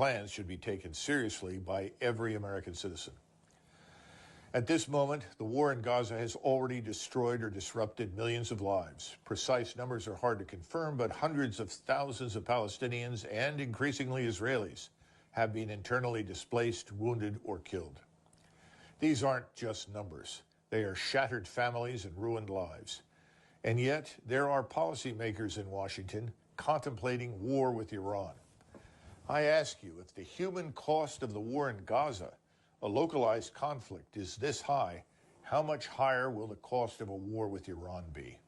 Plans should be taken seriously by every American citizen. At this moment, the war in Gaza has already destroyed or disrupted millions of lives. Precise numbers are hard to confirm, but hundreds of thousands of Palestinians and increasingly Israelis have been internally displaced, wounded, or killed. These aren't just numbers. They are shattered families and ruined lives. And yet, there are policymakers in Washington contemplating war with Iran. I ask you, if the human cost of the war in Gaza, a localized conflict, is this high, how much higher will the cost of a war with Iran be?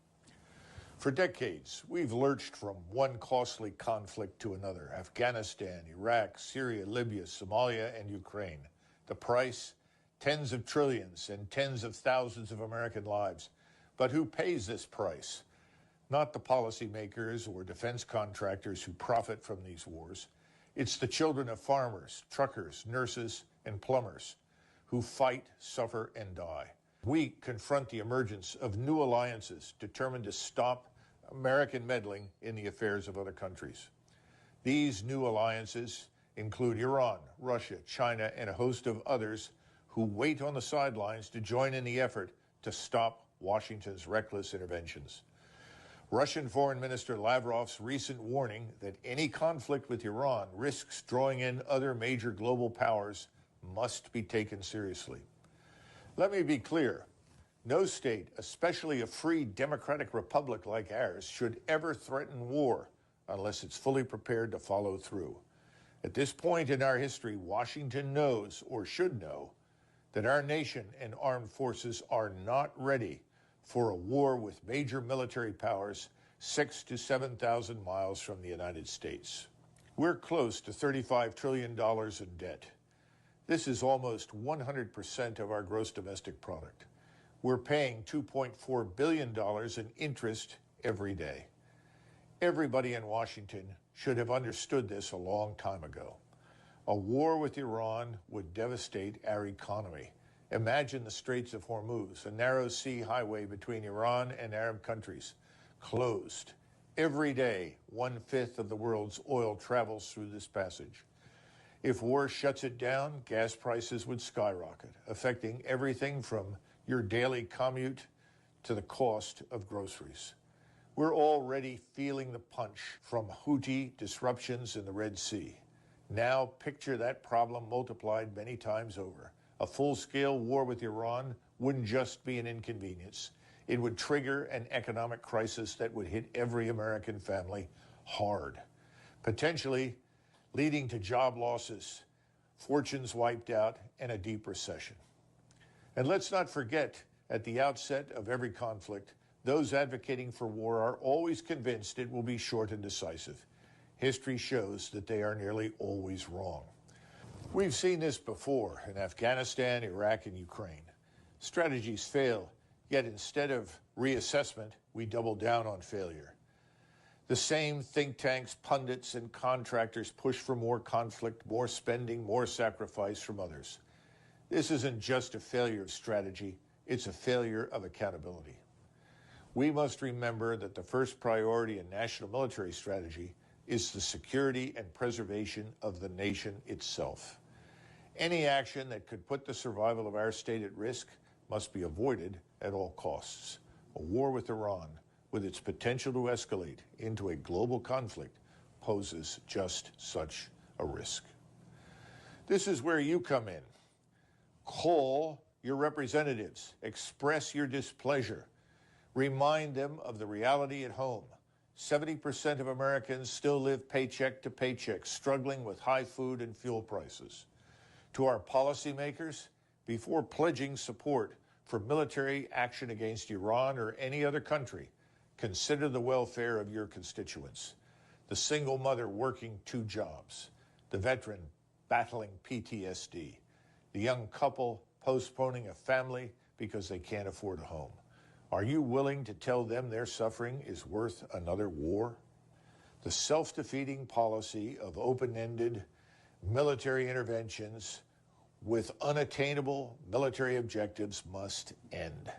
For decades, we've lurched from one costly conflict to another: Afghanistan, Iraq, Syria, Libya, Somalia, and Ukraine. The price? Tens of trillions and tens of thousands of American lives. But who pays this price? Not the policymakers or defense contractors who profit from these wars. It's the children of farmers, truckers, nurses, and plumbers who fight, suffer, and die. We confront the emergence of new alliances determined to stop American meddling in the affairs of other countries. These new alliances include Iran, Russia, China, and a host of others who wait on the sidelines to join in the effort to stop Washington's reckless interventions. Russian Foreign Minister Lavrov's recent warning that any conflict with Iran risks drawing in other major global powers must be taken seriously. Let me be clear. No state, especially a free democratic republic like ours, should ever threaten war unless it's fully prepared to follow through. At this point in our history, Washington knows, or should know, that our nation and armed forces are not ready for a war with major military powers 6,000 to 7,000 miles from the United States. We're close to $35 trillion in debt. This is almost 100% of our gross domestic product. We're paying $2.4 billion in interest every day. Everybody in Washington should have understood this a long time ago. A war with Iran would devastate our economy. Imagine the Straits of Hormuz, a narrow sea highway between Iran and Arab countries, closed. Every day, 1/5 of the world's oil travels through this passage. If war shuts it down, gas prices would skyrocket, affecting everything from your daily commute to the cost of groceries. We're already feeling the punch from Houthi disruptions in the Red Sea. Now picture that problem multiplied many times over. A full-scale war with Iran wouldn't just be an inconvenience. It would trigger an economic crisis that would hit every American family hard, potentially leading to job losses, fortunes wiped out, and a deep recession. And let's not forget, at the outset of every conflict, those advocating for war are always convinced it will be short and decisive. History shows that they are nearly always wrong. We've seen this before in Afghanistan, Iraq, and Ukraine. Strategies fail, yet instead of reassessment, we double down on failure. The same think tanks, pundits, and contractors push for more conflict, more spending, more sacrifice from others. This isn't just a failure of strategy, it's a failure of accountability. We must remember that the first priority in national military strategy is the security and preservation of the nation itself. Any action that could put the survival of our state at risk must be avoided at all costs. A war with Iran, with its potential to escalate into a global conflict, poses just such a risk. This is where you come in. Call your representatives, express your displeasure, remind them of the reality at home. 70% of Americans still live paycheck to paycheck, struggling with high food and fuel prices. To our policymakers, before pledging support for military action against Iran or any other country, consider the welfare of your constituents. The single mother working 2 jobs, the veteran battling PTSD, the young couple postponing a family because they can't afford a home. Are you willing to tell them their suffering is worth another war? The self-defeating policy of open-ended military interventions with unattainable military objectives must end.